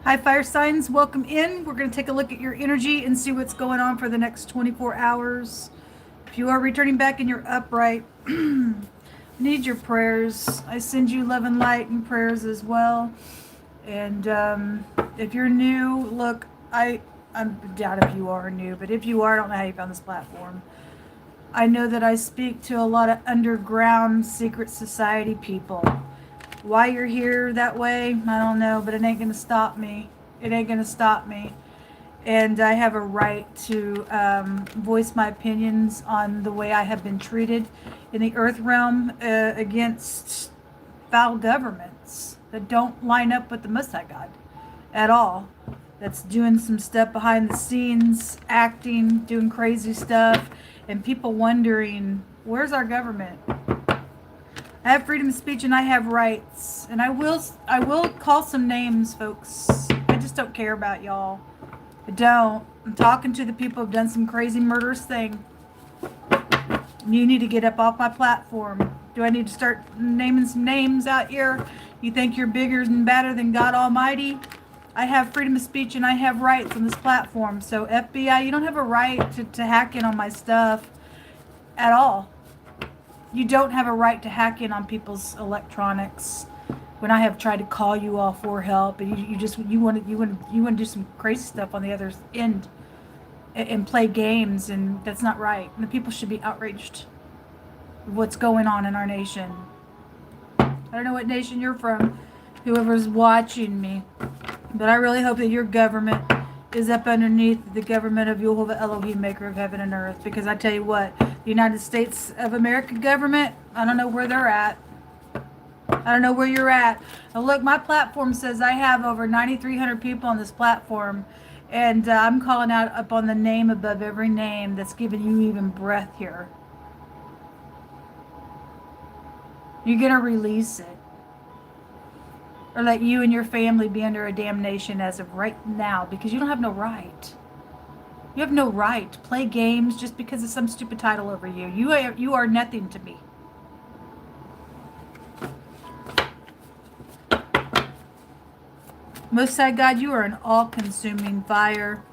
Hi, fire signs. Welcome in. We're going to take a look at your energy and see what's going on for the next 24 hours. If you are returning back and you're upright, need your prayers. I send you love and light and prayers as well. And if you're new, look, I doubt if you are new, but if you are, I don't know how you found this platform. I know that I speak to a lot of underground secret society people. Why you're here that way, I don't know, but it ain't going to stop me. It ain't going to stop me. And I have a right to voice my opinions on the way I have been treated in the earth realm against foul governments that don't line up with the Most High God at all. That's doing some stuff behind the scenes, acting, doing crazy stuff, and people wondering, where's our government? I have freedom of speech and I have rights. And I will call some names, folks. I just don't care about y'all. I don't. I'm talking to the people who've done some crazy murderous thing. You need to get up off my platform. Do I need to start naming some names out here? You think you're bigger and better than God Almighty? I have freedom of speech and I have rights on this platform. So FBI, you don't have a right to hack in on my stuff at all. You don't have a right to hack in on people's electronics when I have tried to call you all for help, and you want to do some crazy stuff on the other end and play games, and that's not right. And the people should be outraged with what's going on in our nation. I don't know what nation you're from, whoever's watching me, but I really hope that your government is up underneath the government of Yehovah Elohim, maker of heaven and earth. Because I tell you what, the United States of America government, I don't know where they're at. I don't know where you're at. Now look, my platform says I have over 9,300 people on this platform. And I'm calling out up on the name above every name that's giving you even breath here. You're going to release it. Or let you and your family be under a damnation as of right now, because you don't have no right. You have no right to play games just because of some stupid title over you. You are nothing to me. Most High God, you are an all-consuming fire.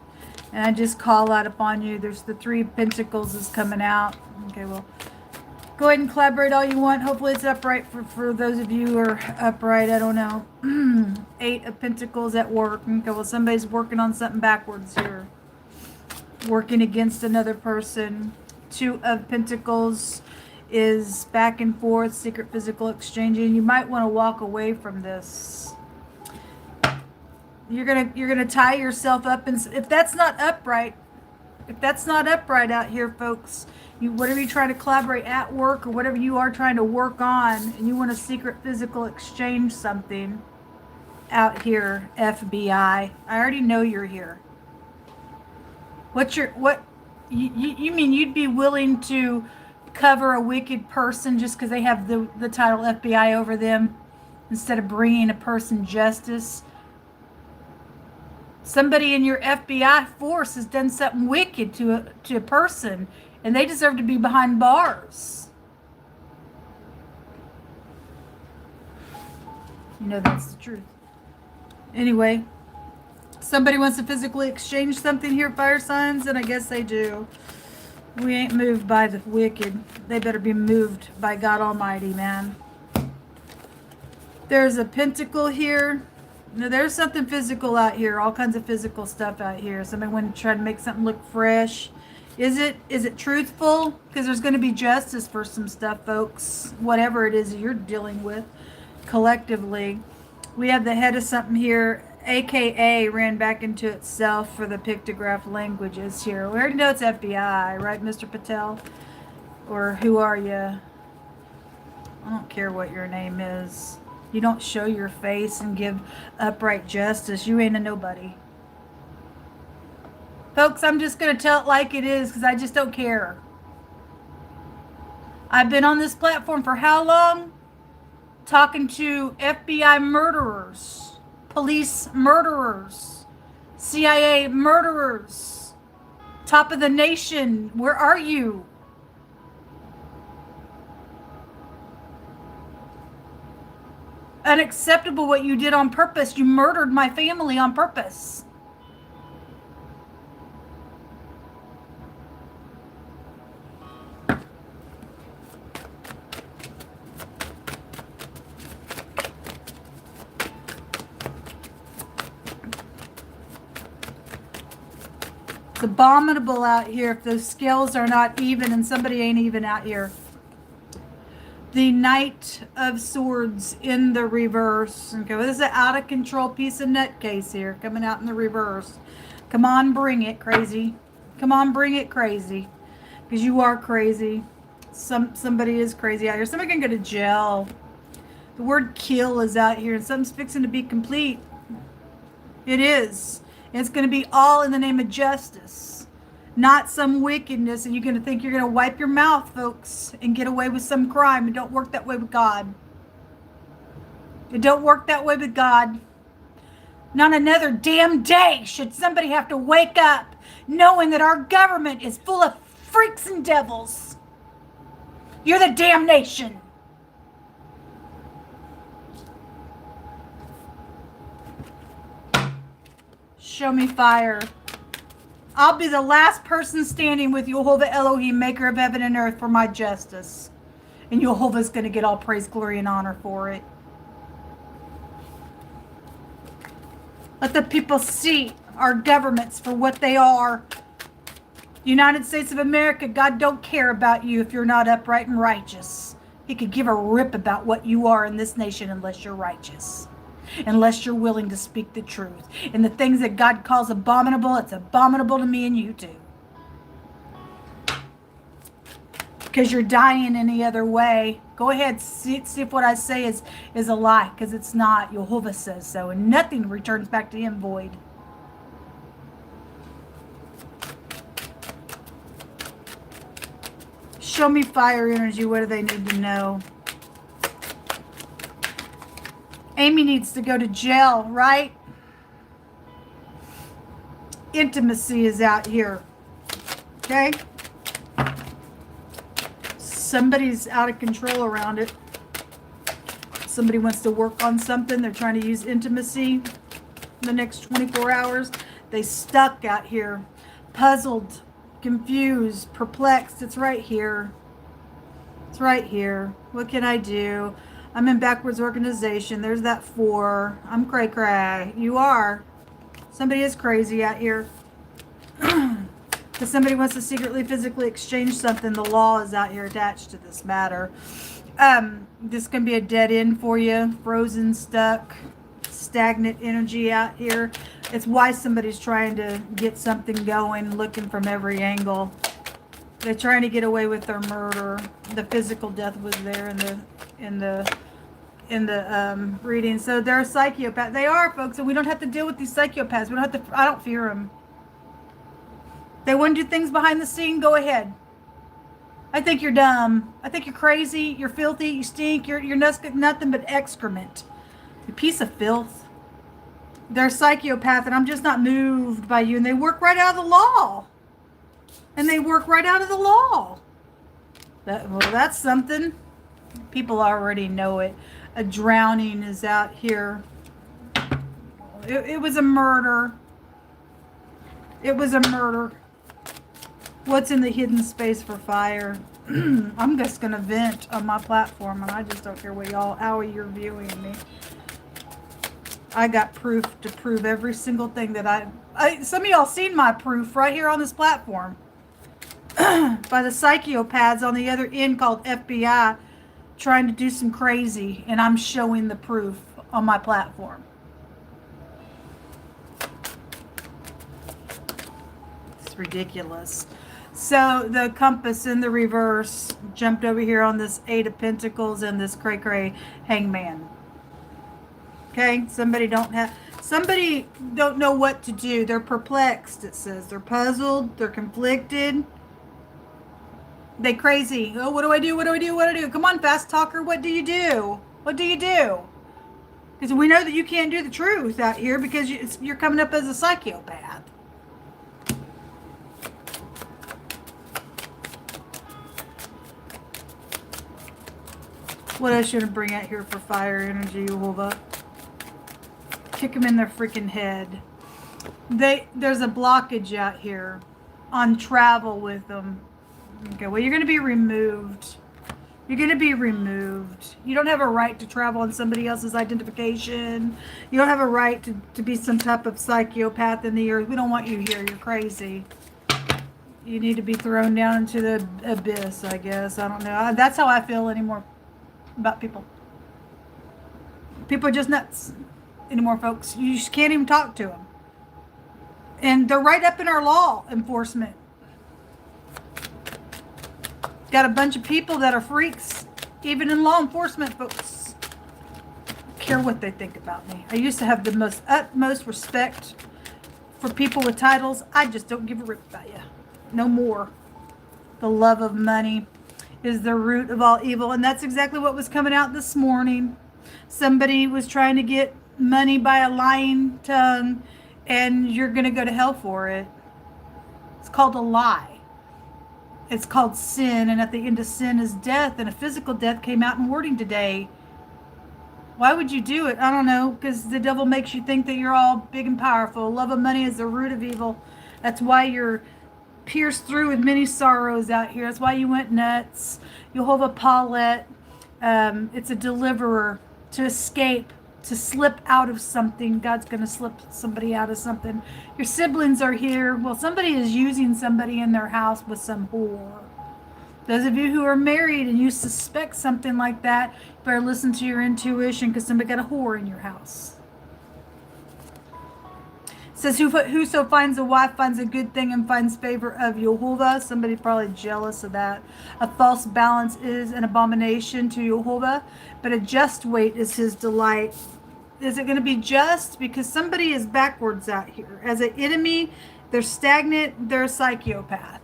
And I just call out upon you. There's the 3 of Pentacles is coming out. Okay, well, go ahead and collaborate all you want. Hopefully it's upright for those of you who are upright. I don't know. 8 of Pentacles at work. Okay, well, somebody's working on something backwards here. Working against another person. 2 of Pentacles is back and forth, secret physical exchanging. You might want to walk away from this. You're gonna tie yourself up, and if that's not upright out here, folks, whatever you try to collaborate at work or whatever you are trying to work on, and you want a secret physical exchange something out here, FBI, I already know you're here. You mean you'd be willing to cover a wicked person just because they have the title FBI over them instead of bringing a person justice? Somebody in your FBI force has done something wicked to a person, and they deserve to be behind bars. You know that's the truth. Anyway, somebody wants to physically exchange something here, fire signs, and I guess they do. We ain't moved by the wicked. They better be moved by God Almighty, man. There's a pentacle here. Now, there's something physical out here, all kinds of physical stuff out here. Somebody want to try to make something look fresh. Is it truthful? Because there's going to be justice for some stuff, folks. Whatever it is that you're dealing with collectively. We have the head of something here, AKA ran back into itself for the pictograph languages here. We already know it's FBI, right, Mr. Patel? Or who are you? I don't care what your name is. You don't show your face and give upright justice. You ain't a nobody. Folks, I'm just going to tell it like it is because I just don't care. I've been on this platform for how long? Talking to FBI murderers, police murderers, CIA murderers, top of the nation. Where are you? unacceptable what you did on purpose. You murdered my family on purpose. It's abominable out here if those scales are not even and somebody ain't even out here. The Knight of Swords in the reverse. Okay, well, this is an out of control piece of nutcase here coming out in the reverse. Come on, bring it, crazy. Come on, bring it, crazy. Because you are crazy. Somebody is crazy out here. Somebody can go to jail. The word kill is out here and something's fixing to be complete. It is. It's going to be all in the name of justice, not some wickedness. And you're going to think you're going to wipe your mouth, folks, and get away with some crime. It don't work that way with God. It don't work that way with God. Not another damn day should somebody have to wake up knowing that our government is full of freaks and devils. You're the damnation. Show me fire. I'll be the last person standing with Yehovah Elohim, maker of heaven and earth, for my justice. And Yehovah's going to get all praise, glory, and honor for it. Let the people see our governments for what they are. United States of America, God don't care about you if you're not upright and righteous. He could give a rip about what you are in this nation unless you're righteous. Unless you're willing to speak the truth. And the things that God calls abominable, it's abominable to me and you too. Because you're dying any other way. Go ahead, see if what I say is a lie. Because it's not. Yehovah says so. And nothing returns back to him void. Show me fire energy. What do they need to know? Amy needs to go to jail, right? Intimacy is out here. Okay? Somebody's out of control around it. Somebody wants to work on something. They're trying to use intimacy in the next 24 hours. They stuck out here. Puzzled, confused, perplexed. It's right here. It's right here. What can I do? I'm in backwards organization. There's that 4. I'm cray cray. You are. Somebody is crazy out here. Because somebody wants to secretly, physically exchange something. The law is out here attached to this matter. This can be a dead end for you. Frozen, stuck, stagnant energy out here. It's why somebody's trying to get something going, looking from every angle. They're trying to get away with their murder. The physical death was there in the reading. So they're a psychopath. They are, folks, and we don't have to deal with these psychopaths. We don't have to. I don't fear them. They want to do things behind the scene. Go ahead. I think you're dumb. I think you're crazy. You're filthy. You stink. You're nothing but excrement. You piece of filth. They're a psychopath, and I'm just not moved by you. And they work right out of the law. And they work right out of the law. Well, that's something. People already know it. A drowning is out here. It was a murder. It was a murder. What's in the hidden space for fire? I'm just going to vent on my platform, and I just don't care how you're viewing me. I got proof to prove every single thing that some of y'all seen my proof right here on this platform. By the psychopaths on the other end called FBI trying to do some crazy, and I'm showing the proof on my platform. It's ridiculous. So the compass in the reverse jumped over here on this 8 of Pentacles and this cray-cray hangman. Okay, somebody don't know what to do. They're perplexed, it says. They're puzzled, they're conflicted. They crazy. Oh, what do I do? What do I do? What do I do? Come on, fast talker. What do you do? What do you do? Because we know that you can't do the truth out here because you're coming up as a psychopath. What else should I bring out here for fire energy, Jehovah? Kick them in their freaking head. There's a blockage out here on travel with them. Okay, well, you're going to be removed. You're going to be removed. You don't have a right to travel on somebody else's identification. You don't have a right to be some type of psychopath in the earth. We don't want you here. You're crazy. You need to be thrown down into the abyss, I guess. I don't know. That's how I feel anymore about people. People are just nuts anymore, folks. You just can't even talk to them. And they're right up in our law enforcement. Got a bunch of people that are freaks, even in law enforcement, folks. Don't care what they think about me. I used to have the utmost respect for people with titles. I just don't give a rip about you. No more. The love of money is the root of all evil. And that's exactly what was coming out this morning. Somebody was trying to get money by a lying tongue, and you're going to go to hell for it. It's called a lie. It's called sin, and at the end of sin is death, and a physical death came out in wording today. Why would you do it? I don't know, because the devil makes you think that you're all big and powerful. Love of money is the root of evil. That's why you're pierced through with many sorrows out here. That's why you went nuts. Jehovah Paulette, it's a deliverer to escape, to slip out of something. God's going to slip somebody out of something. Your siblings are here. Well, somebody is using somebody in their house with some whore. Those of you who are married and you suspect something like that, you better listen to your intuition, because somebody got a whore in your house. It says, whoso finds a wife finds a good thing and finds favor of Jehovah. Somebody probably jealous of that. A false balance is an abomination to Jehovah, but a just weight is his delight. Is it going to be just? Because somebody is backwards out here. As an enemy, they're stagnant, they're a psychopath.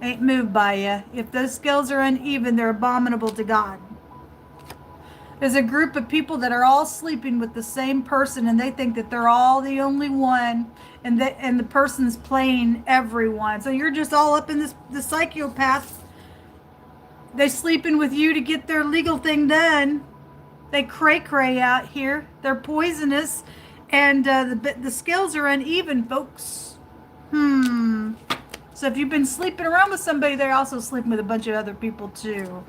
Ain't moved by you. If those scales are uneven, they're abominable to God. There's a group of people that are all sleeping with the same person, and they think that they're all the only one, and the person's playing everyone. So you're just all up in the psychopath. They're sleeping with you to get their legal thing done. They cray out here. They're poisonous, and the scales are uneven, folks. So if you've been sleeping around with somebody, they're also sleeping with a bunch of other people too.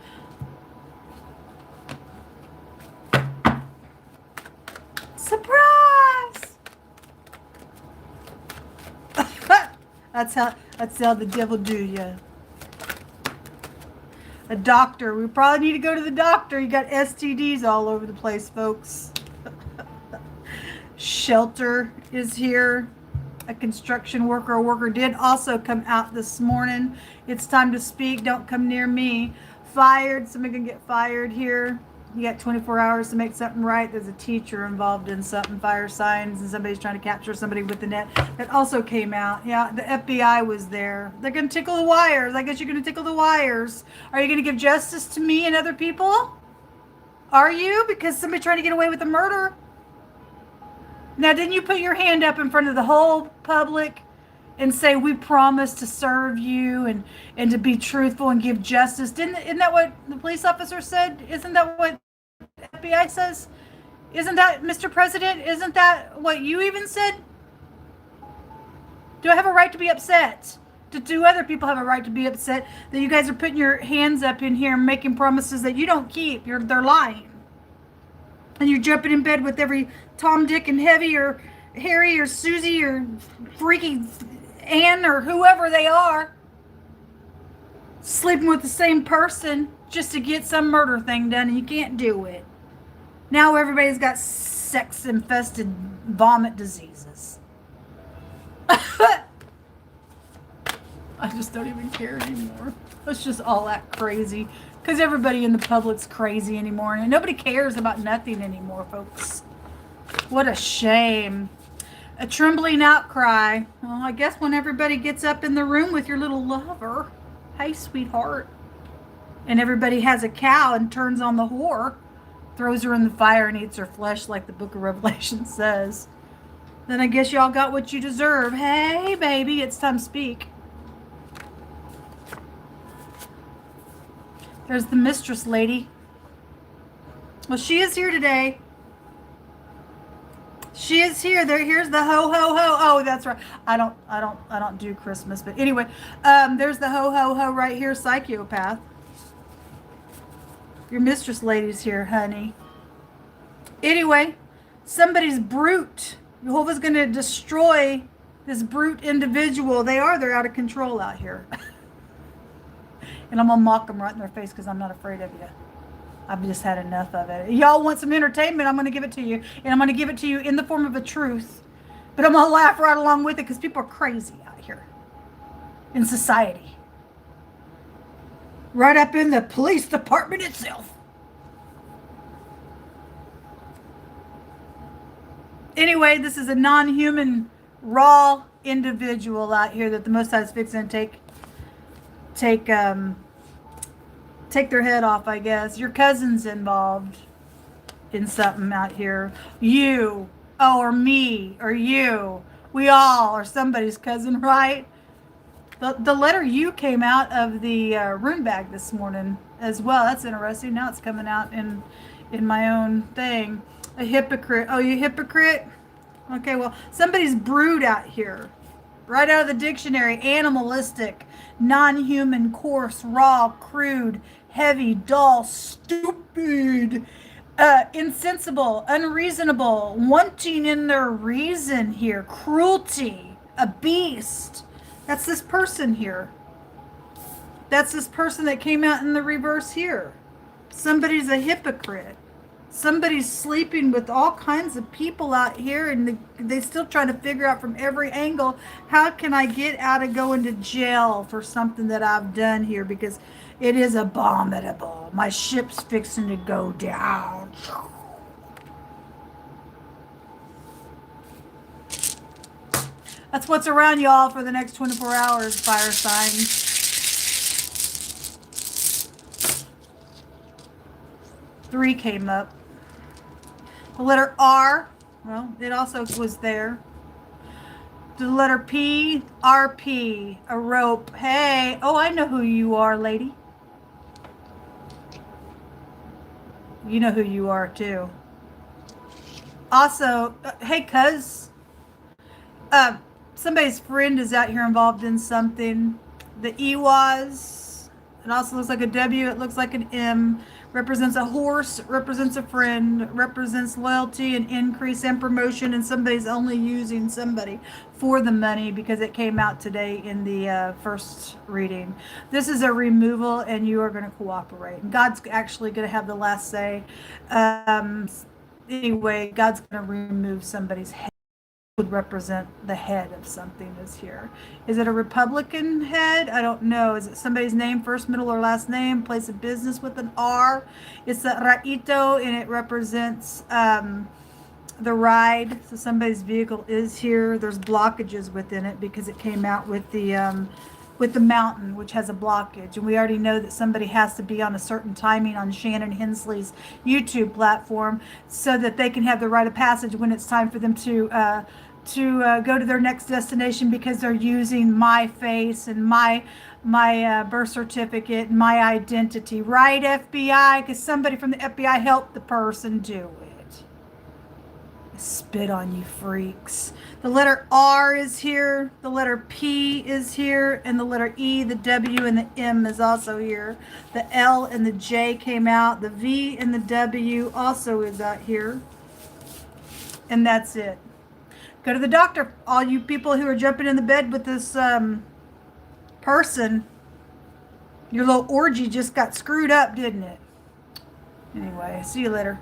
Surprise! That's how the devil do you. A doctor. We probably need to go to the doctor. You got STDs all over the place, folks. Shelter is here. A construction worker or worker did also come out this morning. It's time to speak. Don't come near me. Fired. Somebody can get fired here. You got 24 hours to make something right. There's a teacher involved in something, fire signs, and somebody's trying to capture somebody with the net. That also came out. Yeah, the FBI was there. They're going to tickle the wires. I guess you're going to tickle the wires. Are you going to give justice to me and other people? Are you? Because somebody's trying to get away with a murder. Now, didn't you put your hand up in front of the whole public and say, we promise to serve you and to be truthful and give justice? Isn't that what the police officer said? Isn't that what the FBI says? Isn't that, Mr. President, isn't that what you even said? Do I have a right to be upset? Do other people have a right to be upset that you guys are putting your hands up in here and making promises that you don't keep? They're lying. And you're jumping in bed with every Tom, Dick, and Heavy, or Harry, or Susie, or freaky Ann, or whoever they are, sleeping with the same person just to get some murder thing done, and you can't do it. Now everybody's got sex-infested vomit diseases. I just don't even care anymore. Let's just all act crazy, because everybody in the public's crazy anymore, and nobody cares about nothing anymore, folks. What a shame. A trembling outcry. Well, I guess when everybody gets up in the room with your little lover, hey, sweetheart, and everybody has a cow and turns on the whore, throws her in the fire and eats her flesh like the book of Revelation says, then I guess y'all got what you deserve. Hey, baby, it's time to speak. There's the mistress lady. Well, she is here today. She is here. Here's the ho ho ho. Oh, that's right. I don't do Christmas, but anyway, there's the ho ho ho right here, psychopath. Your mistress lady's here, honey. Anyway, somebody's brute. Jehovah's going to destroy this brute individual. They're out of control out here. And I'm going to mock them right in their face because I'm not afraid of you. I've just had enough of it. Y'all want some entertainment, I'm going to give it to you. And I'm going to give it to you in the form of a truth. But I'm going to laugh right along with it because people are crazy out here in society. Right up in the police department itself. Anyway, this is a non-human, raw individual out here that the Most High is fixing to take their head off, I guess. Your cousin's involved in something out here. You, or me, or you. We all are somebody's cousin, right? The letter U came out of the rune bag this morning as well. That's interesting. Now it's coming out in my own thing. A hypocrite. Oh, you hypocrite? Okay, well, somebody's brood out here. Right out of the dictionary. Animalistic, non-human, coarse, raw, crude, heavy, dull, stupid, insensible, unreasonable, wanting in their reason here. Cruelty, a beast. That's this person here. That's this person that came out in the reverse here. Somebody's a hypocrite. Somebody's sleeping with all kinds of people out here, and they're still trying to figure out from every angle, how can I get out of going to jail for something that I've done here, because it is abominable. My ship's fixing to go down. That's what's around y'all for the next 24 hours, fire signs. Three came up. The letter R, well, it also was there. The letter P, RP, a rope. Hey, oh, I know who you are, lady. You know who you are, too. Also, hey, cuz. Somebody's friend is out here involved in something. The EWAS, it also looks like a W, it looks like an M. Represents a horse, represents a friend, represents loyalty and increase and promotion, and somebody's only using somebody for the money because it came out today in the first reading. This is a removal, and you are going to cooperate. God's actually going to have the last say. Anyway, God's going to remove somebody's head. Would represent the head of something is here. Is it a Republican head? I don't know. Is it somebody's name, first, middle, or last name? Place of business with an R. It's a Raito, and it represents the ride. So somebody's vehicle is here. There's blockages within it because it came out with the mountain, which has a blockage. And we already know that somebody has to be on a certain timing on Shannon Hensley's YouTube platform so that they can have the rite of passage when it's time for them to go to their next destination, because they're using my face and my birth certificate and my identity. Right, FBI? Because somebody from the FBI helped the person do it. Spit on you freaks. The letter R is here, the letter P is here, and the letter E, the W, and the M is also here. The L and the J came out. The V and the W also is out here. And that's it. Go to the doctor. All you people who are jumping in the bed with this person, your little orgy just got screwed up, didn't it? Anyway, see you later.